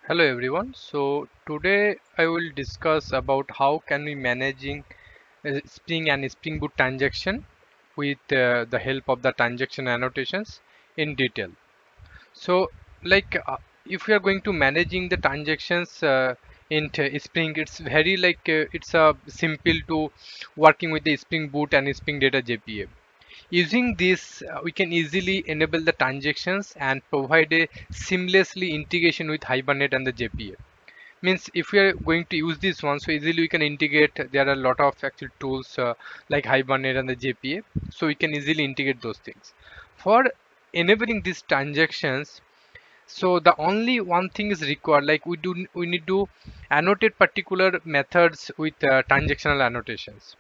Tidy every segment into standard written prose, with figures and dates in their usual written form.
Hello everyone. So today I will discuss about how can we managing Spring and Spring Boot transaction with the help of the transaction annotations in detail. So if we are going to managing the transactions in Spring, it's very it's simple to working with the Spring Boot and Spring Data JPA. Using this, we can easily enable the transactions and provide a seamlessly integration with Hibernate and the JPA. Means if we are going to use this one, so easily we can integrate. There are a lot of actual tools like Hibernate and the JPA, so we can easily integrate those things. For enabling these transactions, so the only one thing is required, like we need to annotate particular methods with transactional annotations.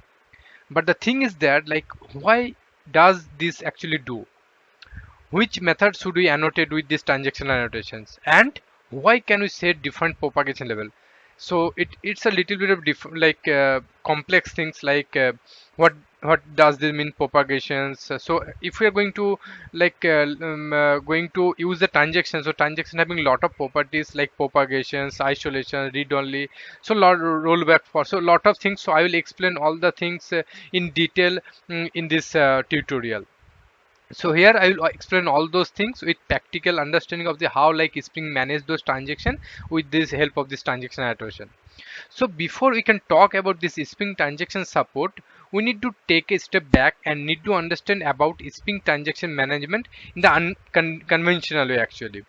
But the thing is that, like, why does this actually do? Which method should we annotate with these transactional annotations, and why can we set different propagation level? So it's a little bit of different, complex things, what does this mean propagations. So if we are going to going to use the transaction, so transaction having a lot of properties like propagations, isolation, read only, so lot rollback for, so lot of things. So I will explain all the things in detail in this tutorial. So here I will explain all those things with practical understanding of the how like Spring manage those transaction with this help of this transaction annotation. So before we can talk about this Spring transaction support, we need to take a step back and need to understand about Spring transaction management in the unconventional way actually,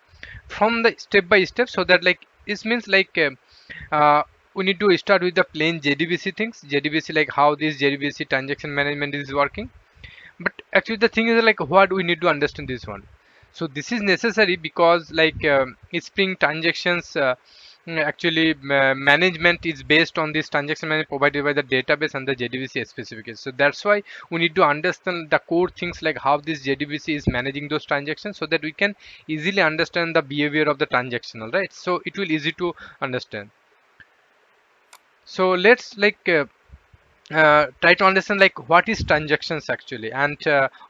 from the step by step, so that like it means we need to start with the plain JDBC things, JDBC, like how this JDBC transaction management is working. But actually the thing is, like, what we need to understand this one. So this is necessary because Spring transactions management is based on this transaction management provided by the database and the JDBC specification. So that's why we need to understand the core things, like how this JDBC is managing those transactions, so that we can easily understand the behavior of the transactional, right? So it will easy to understand. So let's try to understand like what is transactions actually, and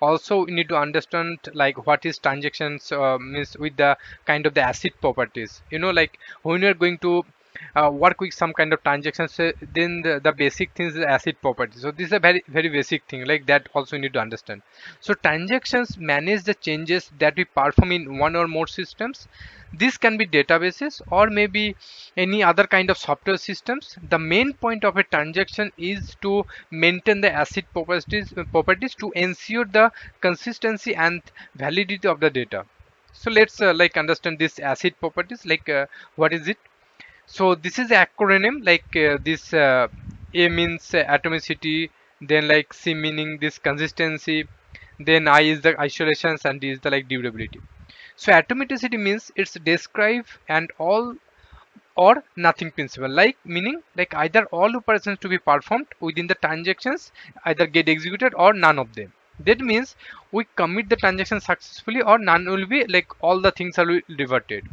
also we need to understand like what is transactions means with the kind of the ACID properties, like when you're going to work with some kind of transactions, then the basic things is ACID property. So this is a very basic thing, like that also you need to understand. So transactions manage the changes that we perform in one or more systems. This can be databases or maybe any other kind of software systems. The main point of a transaction is to maintain the ACID properties to ensure the consistency and validity of the data. So let's understand this ACID properties, what is it. So this is the acronym, this A means atomicity, then like C meaning this consistency, then I is the isolations, and D is the like durability. So atomicity means it's describe and all or nothing principle, like meaning like either all operations to be performed within the transactions either get executed or none of them. That means we commit the transaction successfully or none will be, like all the things are reverted.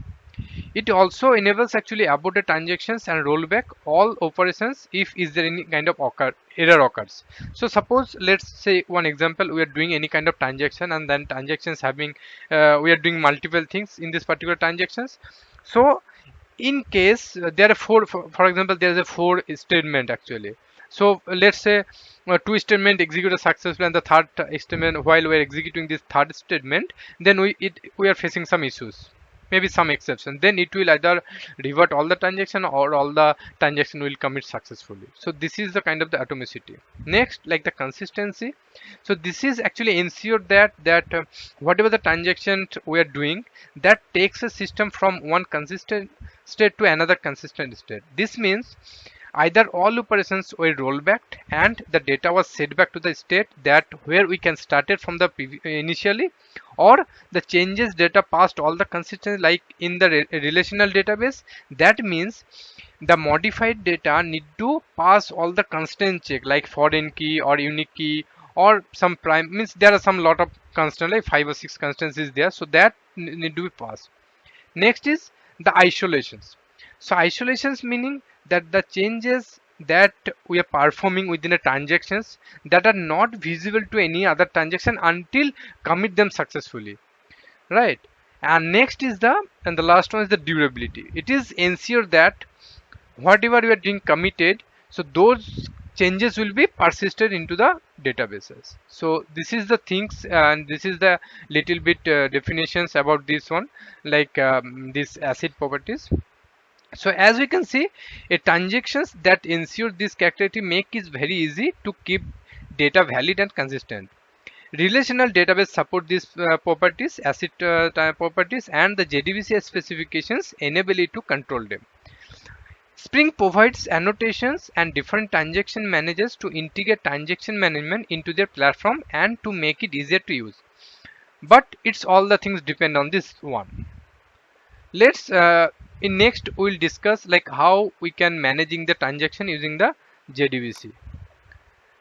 It also enables actually aborted transactions and rollback all operations if is there any kind of error occurs. So suppose let's say one example, we are doing any kind of transaction, and then transactions having we are doing multiple things in this particular transactions. So in case there are for example there is a four statement actually. So let's say two statement executed successfully, and the third statement, while we are executing this third statement, then we are facing some issues, maybe some exception, then it will either revert all the transaction or all the transaction will commit successfully. So this is the kind of the atomicity. Next, like the consistency. So this is actually ensure that whatever the transaction we are doing, that takes a system from one consistent state to another consistent state. This means either all operations were rollback and the data was set back to the state that where we can start it from the initially, or the changes data passed all the consistency like in the relational database. That means the modified data need to pass all the constant check like foreign key or unique key or some prime, means there are some lot of constant like 5 or 6 constants is there, so that need to be passed. Next is the isolations. So isolations meaning that the changes that we are performing within a transactions that are not visible to any other transaction until commit them successfully, right? And next is the last one is the durability. It is ensure that whatever you are doing committed, so those changes will be persisted into the databases. So this is the things, and this is the little bit definitions about this one, like this ACID properties. So as we can see, a transactions that ensure this characteristic make it very easy to keep data valid and consistent. Relational database support these properties, ACID properties, and the JDBC specifications enable it to control them. Spring provides annotations and different transaction managers to integrate transaction management into their platform and to make it easier to use. But it's all the things depend on this one. Let's in next we'll discuss like how we can managing the transaction using the JDBC.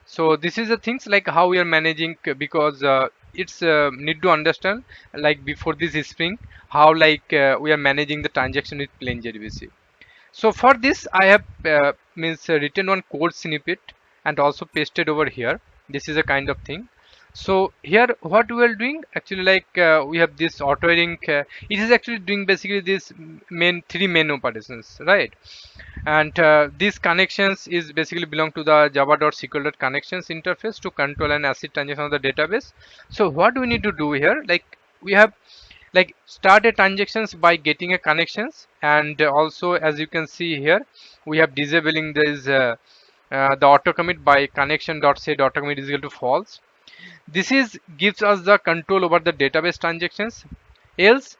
So this is the things like how we are managing, because it's need to understand like before this Spring how like we are managing the transaction with plain JDBC. So for this I have written one code snippet and also pasted over here. This is a kind of thing. So here what we are doing actually, like we have this authoring, it is actually doing basically this three main operations, right? And these connections is basically belong to the java.sql.connections interface to control an ACID transaction on the database. So what we need to do here, like we have like start a transactions by getting a connections, and also as you can see here we have disabling this the auto commit by connection.set auto commit is equal to false. This is gives us the control over the database transactions, else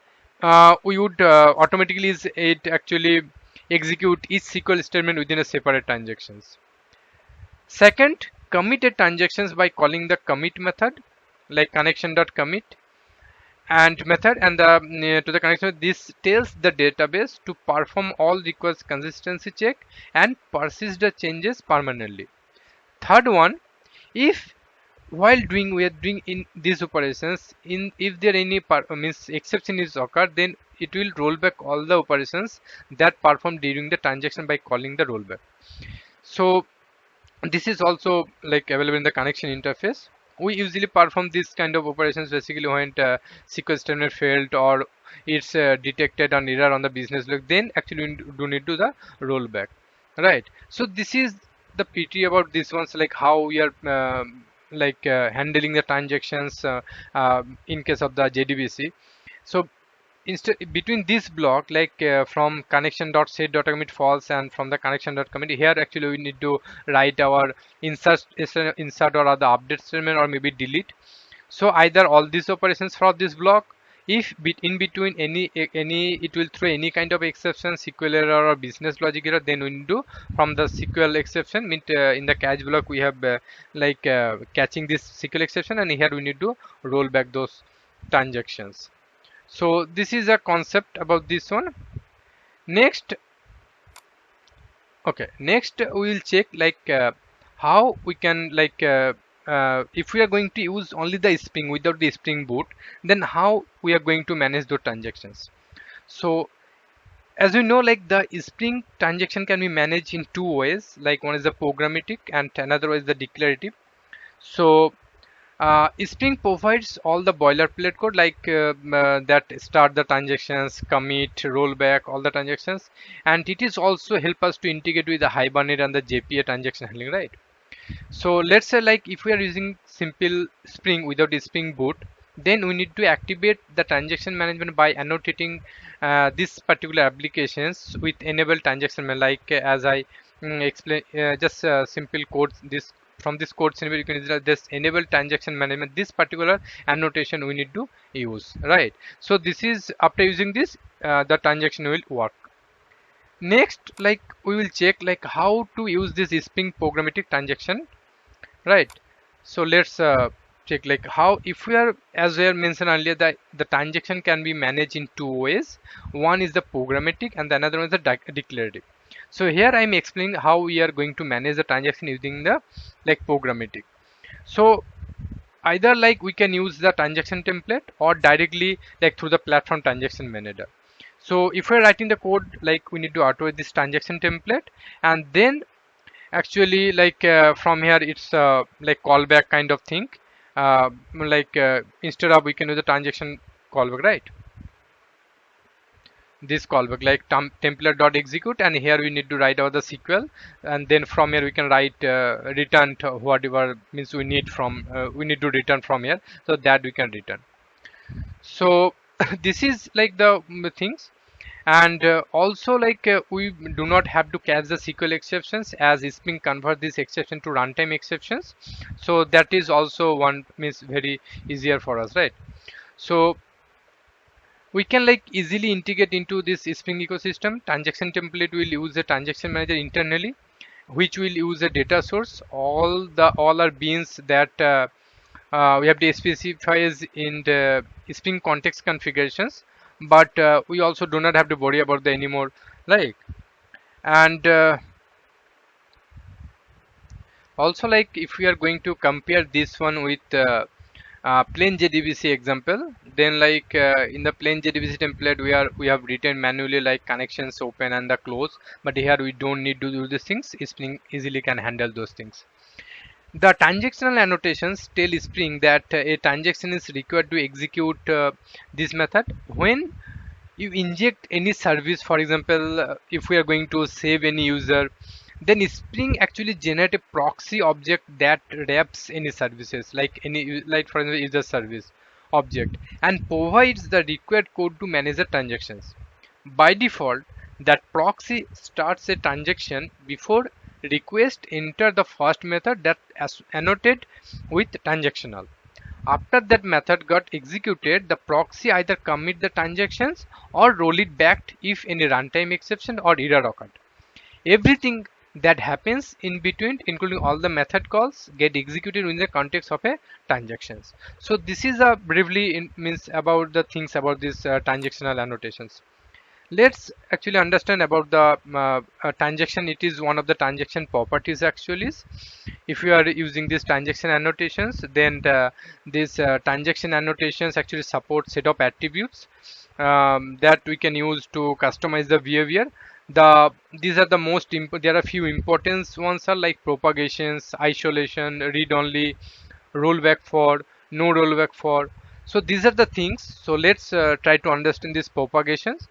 we would automatically it actually execute each SQL statement within a separate transactions. Second, commit a transactions by calling the commit method like connection.commit and method, and the to the connection, this tells the database to perform all request consistency check and persist the changes permanently. Third one, if while we are doing in these operations, in if there any means exception is occur, then it will roll back all the operations that performed during the transaction by calling the rollback. So this is also like available in the connection interface. We usually perform this kind of operations basically when SQL statement failed or it's detected an error on the business log, then actually we do need to the rollback, right? So this is the PT about this ones, like how we are handling the transactions in case of the JDBC. So instead between this block, like from connection.set.commit false and from the connection.commit, here actually we need to write our insert or other update statement or maybe delete. So either all these operations for this block, if in between any it will throw any kind of exception, SQL error or business logic error, then we need to from the SQL exception in the catch block we have catching this SQL exception, and here we need to roll back those transactions. So this is a concept about this one. Next, okay, next we will check like how we can like if we are going to use only the Spring without the Spring Boot, then how we are going to manage those transactions. So as we know, like the Spring transaction can be managed in two ways, like one is the programmatic and another one is the declarative. So Spring provides all the boilerplate code like that start the transactions, commit, rollback, all the transactions, and it is also help us to integrate with the Hibernate and the JPA transaction handling, right? So let's say like if we are using simple Spring without the Spring Boot, then we need to activate the transaction management by annotating this particular applications with enable transaction like as I explain just simple code this. From this code scenario you can just enable transaction management, this particular annotation we need to use, right? So this is after using this the transaction will work. Next, like we will check like how to use this Spring programmatic transaction, right? So let's check like how, if we are, as we have mentioned earlier, that the transaction can be managed in two ways. One is the programmatic and the another one is the declarative. So here I am explaining how we are going to manage the transaction using the like programmatic. So either like we can use the transaction template or directly like through the platform transaction manager. So if we're writing the code, like we need to automate this transaction template, and then actually like from here it's like callback kind of thing, instead of we can do the transaction callback, right? this callback like template.execute, and here we need to write out the SQL, and then from here we can write return to whatever means we need from we need to return from here, so that we can return. So this is like the things. And also like we do not have to catch the SQL exceptions, as Spring convert this exception to runtime exceptions. So that is also one means very easier for us, right? So we can like easily integrate into this Spring ecosystem. Transaction template will use the transaction manager internally, which will use a data source. All our beans that we have to specify is in the Spring context configurations, but we also do not have to worry about the anymore, like. And also like if we are going to compare this one with plain JDBC example, then like in the plain JDBC template we have written manually like connections open and the close, but here we don't need to do these things. Spring easily can handle those things. The transactional annotations tell Spring that a transaction is required to execute this method when you inject any service. For example, if we are going to save any user, then Spring actually generate a proxy object that wraps any services, like like for example user service object, and provides the required code to manage the transactions. By default, that proxy starts a transaction before request enter the first method that as annotated with transactional. After that method got executed, the proxy either commit the transactions or roll it back if any runtime exception or error occurred. Everything that happens in between, including all the method calls, get executed in the context of a transactions. So this is a briefly means about the things about these transactional annotations. Let's actually understand about the transaction. It is one of the transaction properties actually. If you are using these transaction annotations, then these transaction annotations actually support set of attributes that we can use to customize the behavior. These are the most important. There are a few important ones are like propagations, isolation, read only, rollback for, no rollback for. So these are the things. So let's try to understand these propagations.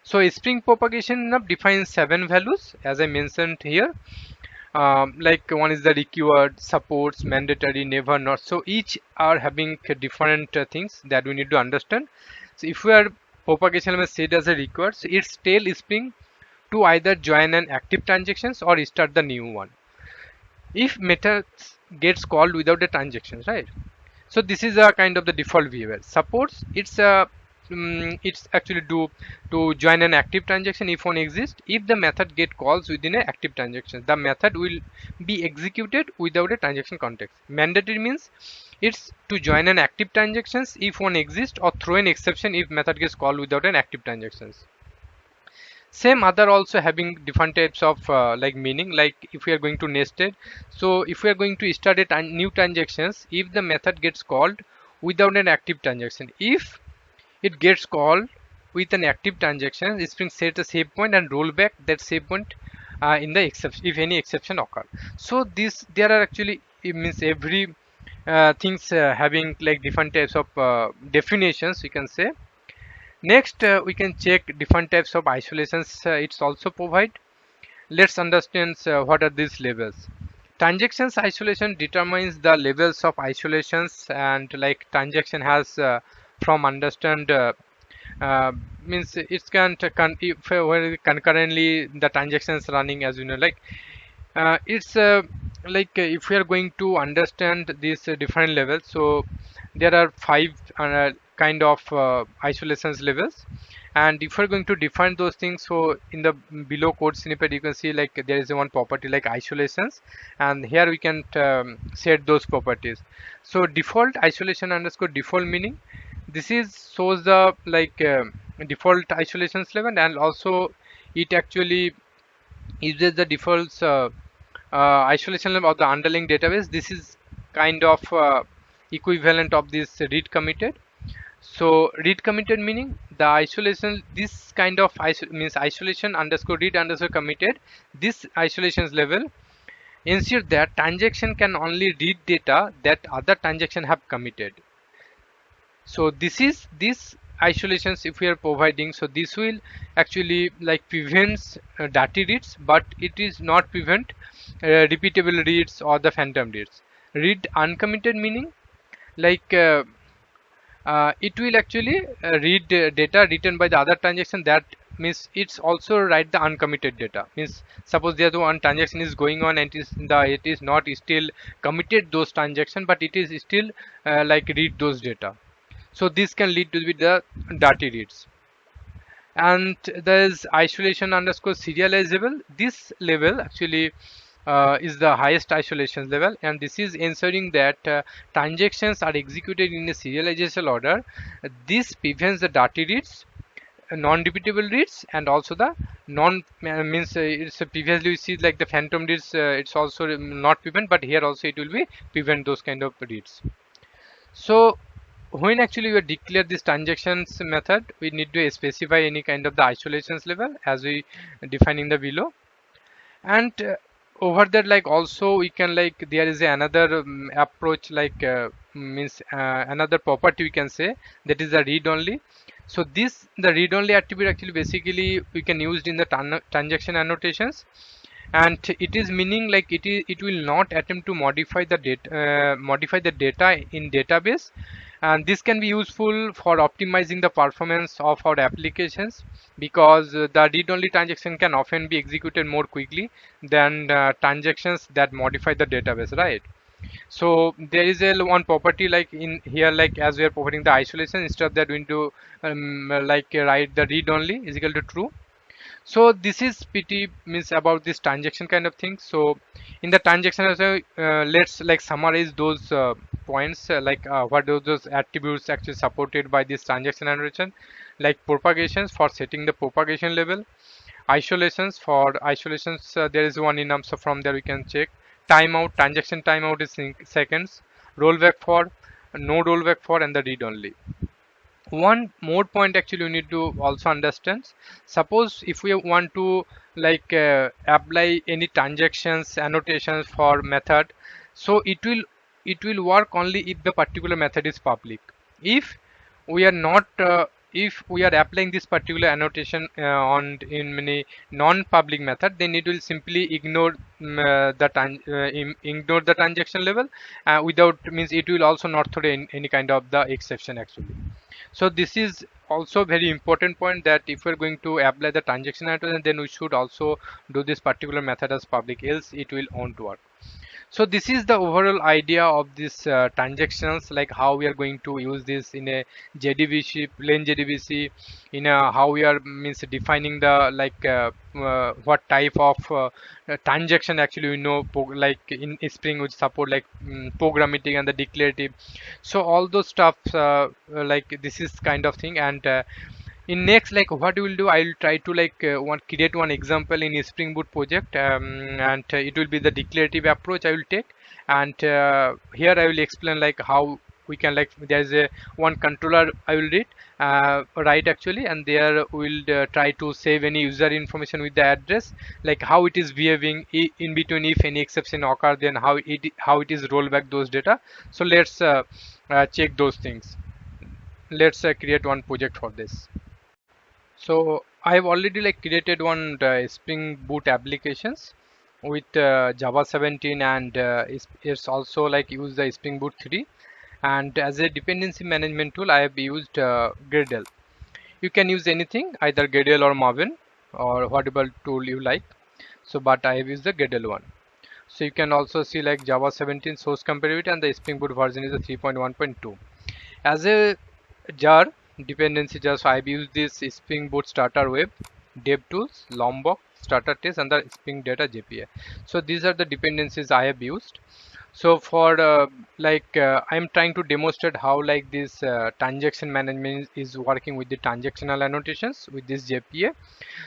So Spring propagation defines 7 values as I mentioned here. Like one is the required, supports, mandatory, never, not. So each are having different things that we need to understand. So if we are propagation element set as a required, so it's tell Spring to either join an active transactions or start the new one if methods gets called without a transaction, right? So this is a kind of the default behavior. Supports, it's actually to join an active transaction if one exists. If the method get calls within an active transaction, the method will be executed without a transaction context. Mandatory means it's to join an active transactions if one exists, or throw an exception if method gets called without an active transactions. Same other also having different types of like meaning, like if we are going to nested. So if we are going to start a new transactions, if the method gets called without an active transaction, if it gets called with an active transaction, Spring sets a save point and roll back that save point in the exception if any exception occur. So this there are actually, it means every things having like different types of definitions, we can say. Next, we can check different types of isolations it's also provide. Let's understand what are these levels. Transactions isolation determines the levels of isolations, and like transaction has from understand means it can if concurrently the transactions running, as you know, like it's like if we are going to understand these different levels, so there are 5 kind of isolations levels, and if we're going to define those things, so in the below code snippet you can see like there is one property like isolations, and here we can set those properties. So default isolation underscore default meaning, this is shows the like default isolations level, and also it actually uses the defaults isolation level of the underlying database. This is kind of equivalent of this read committed. So read committed meaning the isolation, this kind of means isolation underscore read underscore committed, this isolations level ensure that transaction can only read data that other transaction have committed. So this isolations if we are providing, so this will actually like prevents dirty reads, but it is not prevent repeatable reads or the phantom reads. Read uncommitted meaning like it will actually read data written by the other transaction. That means it's also write the uncommitted data. Means suppose there the one transaction is going on and it is not still committed those transaction, but it is still like read those data. So this can lead to with the dirty reads. And there is isolation underscore serializable. This level actually is the highest isolation level, and this is ensuring that transactions are executed in a serialization order. This prevents the dirty reads, non-repeatable reads, and also the non means it's previously we see like the phantom reads, it's also not prevent, but here also it will be prevent those kind of reads. So when actually we declare this transactions method, we need to specify any kind of the isolations level as we defining the below. And over there like also we can like there is another approach like means another property we can say, that is the read only. So this the read only attribute actually basically we can use in the transaction annotations, and it is meaning like it will not attempt to modify the data in database, and this can be useful for optimizing the performance of our applications, because the read-only transaction can often be executed more quickly than transactions that modify the database, right? So there is a one property like in here, like as we are providing the isolation, instead of that we need to like write the read-only is equal to true. So this is pretty means about this transaction kind of thing. So in the transaction also, let's like summarize those points like what are those attributes actually supported by this transaction annotation, like propagations for setting the propagation level, isolations for isolations, there is one in so from there we can check timeout, transaction timeout is in seconds, rollback for, no rollback for, and the read only. One more point actually you need to also understand, suppose if we want to like apply any transactions annotations for method, so it will work only if the particular method is public. If we are not if we are applying this particular annotation on in many non-public method, then it will simply ignore ignore the transaction level without means it will also not throw any kind of the exception actually. So this is also very important point, that if we're going to apply the transaction annotation, then we should also do this particular method as public, else it will won't work. So this is the overall idea of this transactions, like how we are going to use this in a JDBC, plain JDBC, in a how we are means defining the like what type of transaction actually we know like in Spring which support like programmatic and the declarative. So all those stuff like this is kind of thing. And in next like what we will do, I will try to like create one example in a Spring Boot project, and it will be the declarative approach I will take. And here I will explain like how we can like there is a one controller I will read write actually, and there we'll try to save any user information with the address, like how it is behaving in between, if any exception occur, then how it is roll back those data. So let's check those things. Let's create one project for this. So I have already like created one Spring Boot applications with Java 17, and it's also like use the Spring Boot 3. And as a dependency management tool, I have used Gradle. You can use anything, either Gradle or Maven or whatever tool you like. So but I have used the Gradle one. So you can also see like Java 17 source compatibility, and the Spring Boot version is a 3.1.2. As a jar dependency jar, so I've used this Spring Boot starter web, DevTools, Lombok, starter test, and the Spring Data JPA. So these are the dependencies I have used. So for I'm trying to demonstrate how like this transaction management is working with the transactional annotations with this JPA.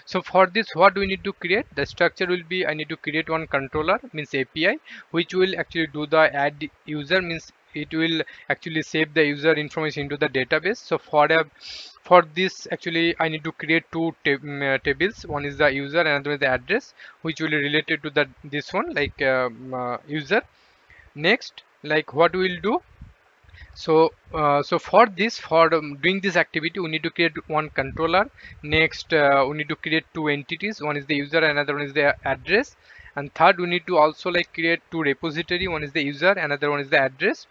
So for this, what do we need to create? The structure will be, I need to create one controller, means API, which will actually do the add user, means it will actually save the user information into the database. So for this actually I need to create two tables. One is the user, and another is the address, which will be related to the this one like user. Next, like what we will do, So for this, for doing this activity, we need to create one controller. Next, we need to create two entities. One is the user, another one is the address. And third, we need to also like create two repository. One is the user, another one is the address,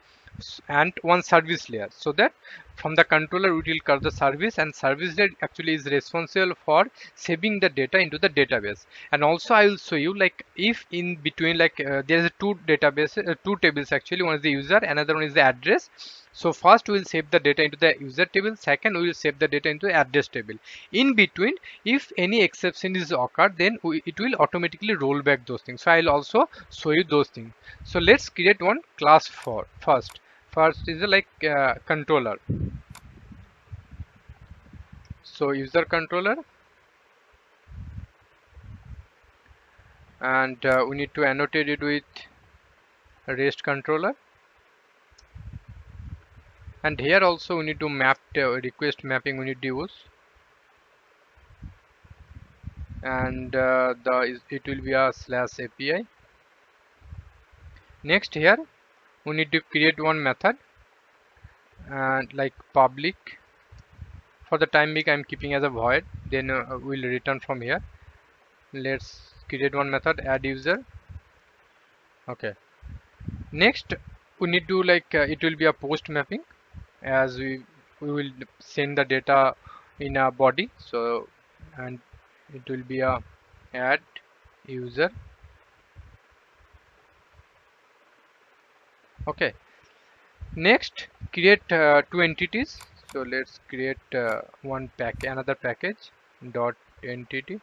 and one service layer. So that from the controller we will call the service, and service layer actually is responsible for saving the data into the database. And also I will show you like if in between like there is two database, two tables actually. One is the user, another one is the address. So first we will save the data into the user table, second we will save the data into the address table. In between, if any exception is occurred, then it will automatically roll back those things. So I will also show you those things. So let's create one class for first. First is like controller. So user controller, and we need to annotate it with REST controller. And here also we need to map request mapping we need to use, and it will be a /API. Next here we need to create one method and like public. For the time being I'm keeping as a void, then we'll return from here. Let's create one method, add user. Okay, next we need to like it will be a post mapping, as we will send the data in a body. So and it will be a add user. Okay, next create two entities. So let's create another package dot entity.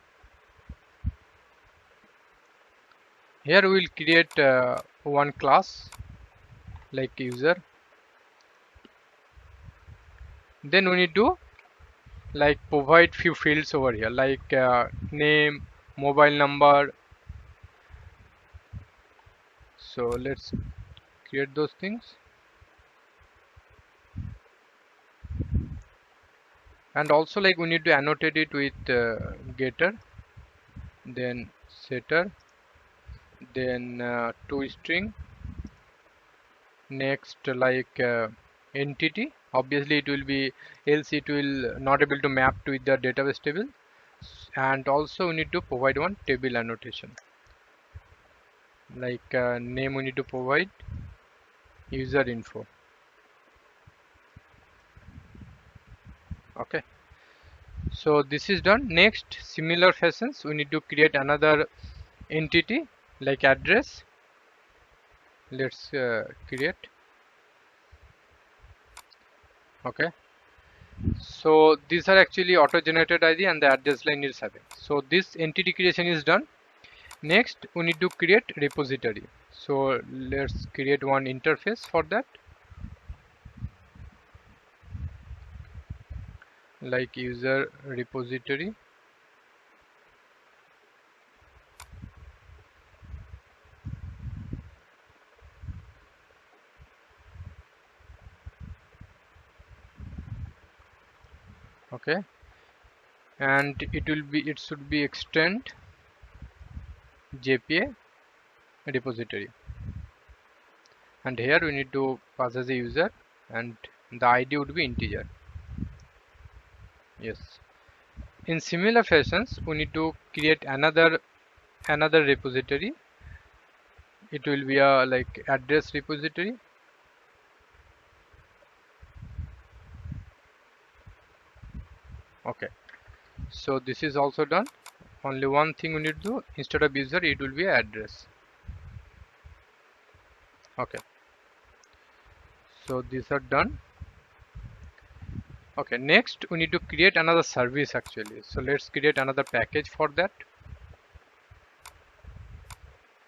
Here we will create one class like user. Then we need to like provide few fields over here like name, mobile number. So let's create those things. And also like we need to annotate it with getter, then setter, then toString. Next like entity, obviously it will be, else it will not able to map to the database table. And also we need to provide one table annotation like name we need to provide user info. Okay, so this is done. Next, similar fashions we need to create another entity like address. Let's create. Okay, so these are actually auto generated ID and the address line is having. So this entity creation is done. Next we need to create repository. So let's create one interface for that like user repository. Okay, and it should be extend JPA repository, and here we need to pass as a user and the ID would be integer. Yes, in similar fashions we need to create another repository. It will be a like address repository. Okay, so this is also done. Only one thing we need to do, instead of user it will be address. Okay, so these are done. Okay, next we need to create another service actually. So let's create another package for that.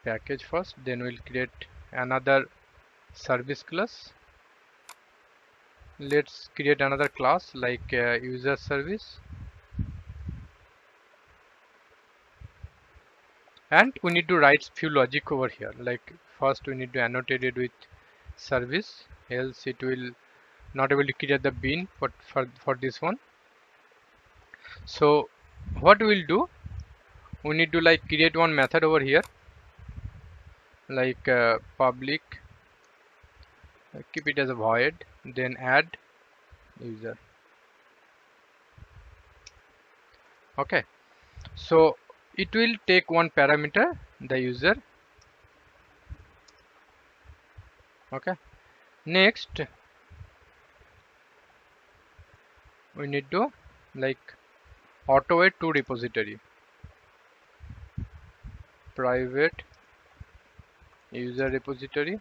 Package first, then we'll create another service class. Let's create another class like user service, and we need to write few logic over here. Like first we need to annotate it with service, else it will not able to create the bin for this one. So what we will do, we need to like create one method over here like public keep it as a void, then add user. Okay, so it will take one parameter, the user. Okay, next we need to like auto add to repository, private user repository,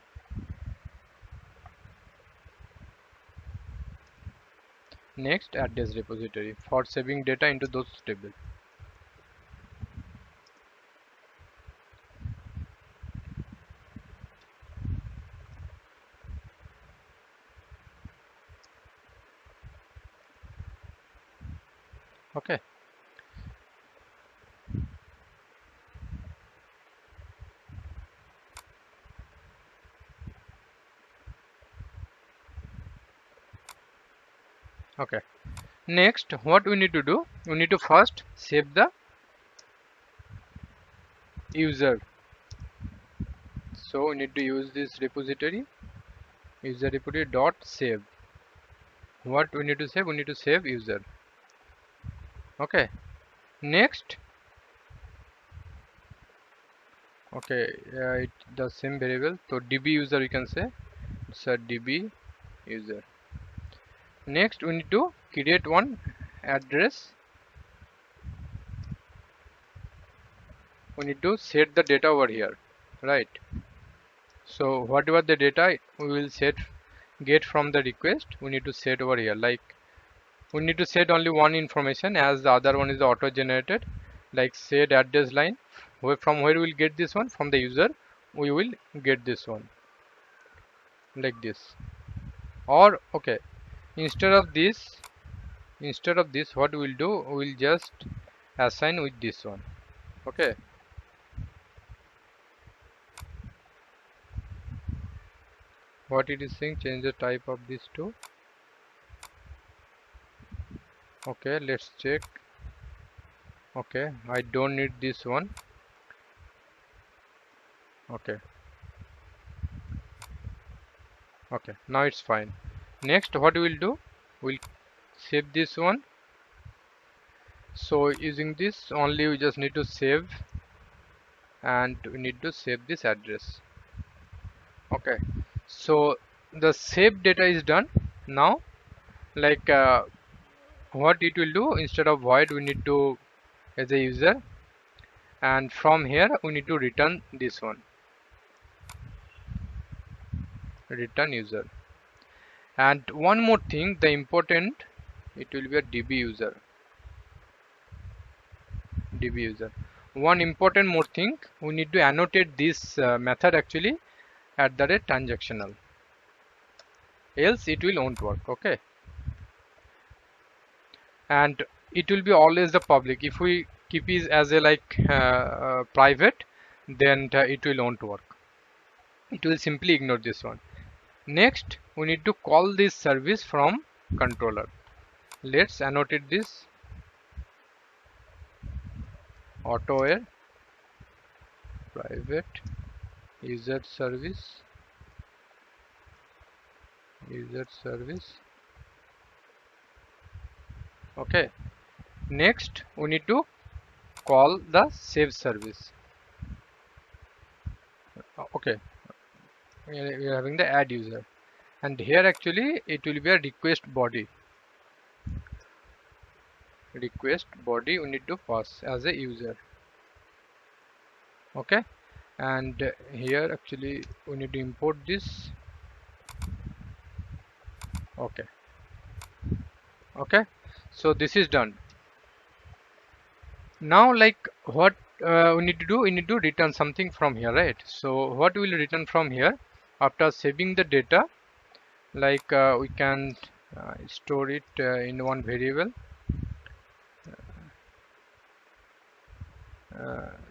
next address repository for saving data into those table. Okay, okay, next what we need to do, we need to first save the user. So we need to use this repository, user repository dot save. What we need to save, we need to save user. Okay, next, okay, the same variable, so db user you can say, it's a db user. Next we need to create one address, we need to set the data over here, right? So whatever the data we will get from the request, we need to set over here. Like we need to set only one information, as the other one is auto generated, like set address line, from where we will get this one, from the user we will get this one, like this. Or okay, instead of this what we will do, we will just assign with this one. Okay, what it is saying, change the type of this to. Okay, let's check. Okay, I don't need this one. Okay, okay, now it's fine. Next what we will do, we'll save this one. So using this only, we just need to save, and we need to save this address. Okay, so the save data is done. Now like what it will do, instead of void we need to as a user, and from here we need to return this one, return user. And one more thing, the important, it will be a db user, db user. One important more thing, we need to annotate this method actually at the rate transactional, else it will won't work. Okay, and it will be always the public. If we keep it as a like private, then it will won't work, it will simply ignore this one. Next we need to call this service from controller. Let's annotate this, auto air private user service, user service. Okay, next we need to call the save service. Okay, we are having the add user, and here actually it will be a request body, request body we need to pass as a user. Okay, and here actually we need to import this. Okay, okay, so this is done. Now like what we need to do, we need to return something from here, right? So what will return from here, after saving the data, like we can store it in one variable,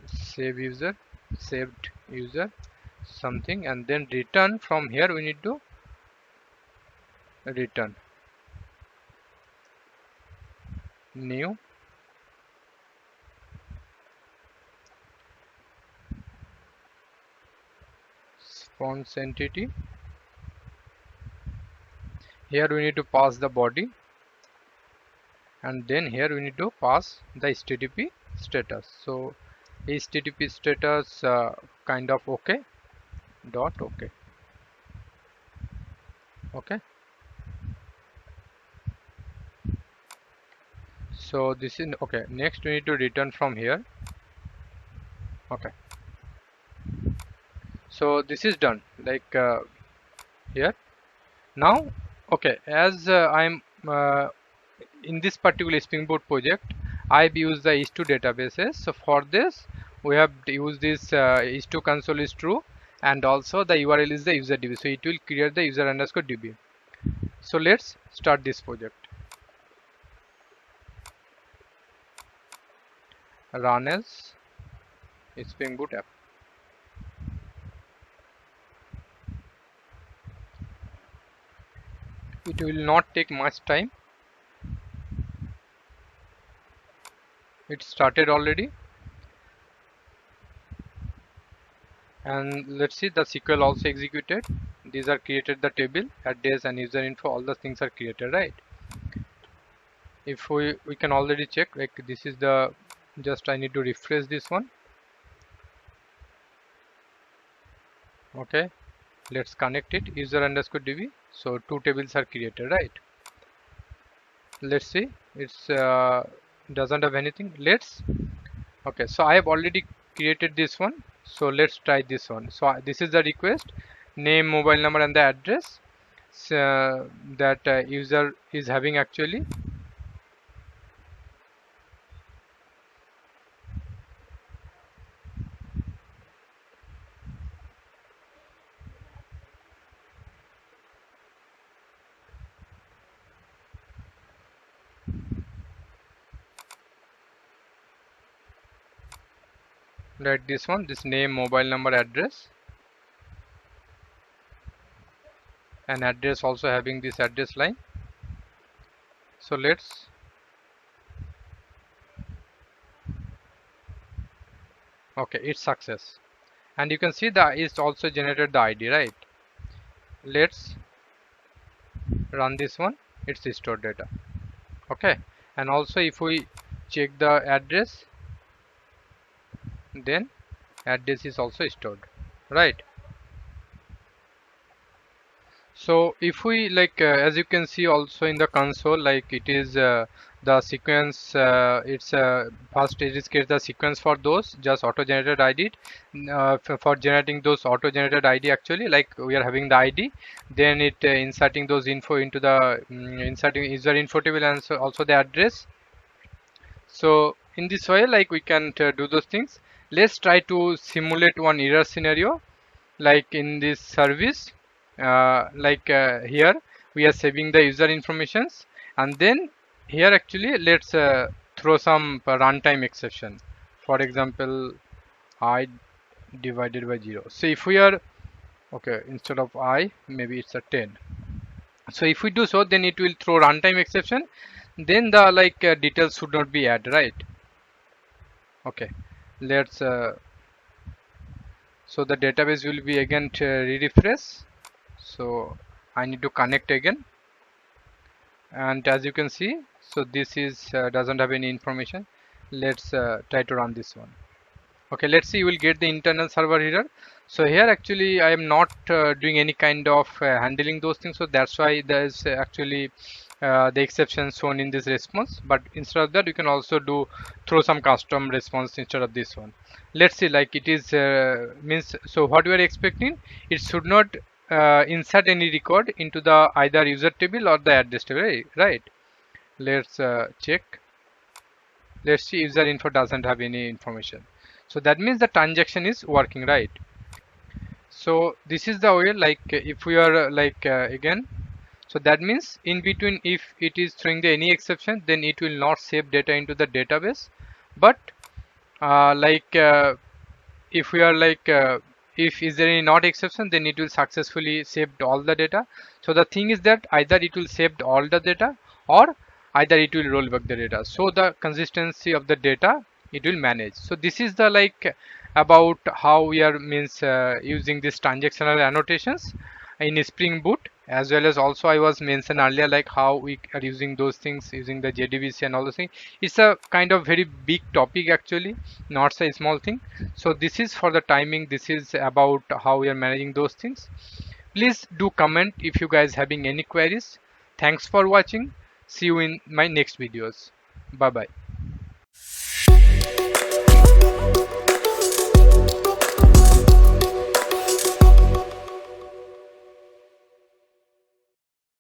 save user, saved user something, and then return from here, we need to return new response entity, here we need to pass the body, and then here we need to pass the HTTP status. So HTTP status kind of okay dot okay. Okay, so this is okay. Next we need to return from here. Okay, so this is done, like here now. Okay, as I'm in this particular Spring Boot project, I've used the H2 databases. So for this we have used this H2 console is true, and also the URL is the user DB, so it will create the user underscore DB. So let's start this project. Run as Spring Boot app. It will not take much time. It started already, and let's see, the SQL also executed. These are created, the table, address and user info, all the things are created, right? If we can already check, like this is the, just I need to refresh this one. Okay, let's connect it, user underscore DB. So 2 tables are created, right? Let's see, it's doesn't have anything. Let's, okay, so I have already created this one, so let's try this one. So this is the request, name, mobile number and the address that user is having actually. Write this one, this name, mobile number, address, and address also having this address line. So let's, okay, it's success, and you can see that it's also generated the ID, right? Let's run this one, it's stored data. Okay, and also if we check the address, then address is also stored, right? So if we like as you can see also in the console, like it is the sequence, it's first it is create the sequence for those just auto generated ID. For generating those auto generated ID, actually, like we are having the ID, then it inserting those info into the inserting user info table, and so also the address. So in this way, like we can do those things. Let's try to simulate one error scenario, like in this service, here we are saving the user informations, and then here actually let's throw some runtime exception. For example, I divided by 0. So if we are, okay, instead of I, maybe it's a 10. So if we do so, then it will throw runtime exception, then the like details should not be added, right? Okay, let's so the database will be again refresh. So I need to connect again, and as you can see, so this is doesn't have any information. Let's try to run this one. Okay, let's see, you will get the internal server error. So here actually I am not doing any kind of handling those things, so that's why there's actually the exception shown in this response. But instead of that, you can also do throw some custom response instead of this one. Let's see, like it is means, so what we are expecting, it should not insert any record into the either user table or the address table, right? Let's check. Let's see, user info doesn't have any information, so that means the transaction is working, right? So this is the way, like if we are again, so that means in between, if it is throwing the any exception, then it will not save data into the database. But if we are if is there any not exception, then it will successfully save all the data. So the thing is that either it will save all the data, or either it will roll back the data. So the consistency of the data it will manage. So this is the like about how we are means using this transactional annotations in Spring Boot as well as also I was mentioned earlier like how we are using those things using the JDBC and all those things. It's a kind of very big topic actually, not a small thing. So this is for the timing, this is about how we are managing those things. Please do comment if you guys having any queries. Thanks for watching. See you in my next videos. Bye bye.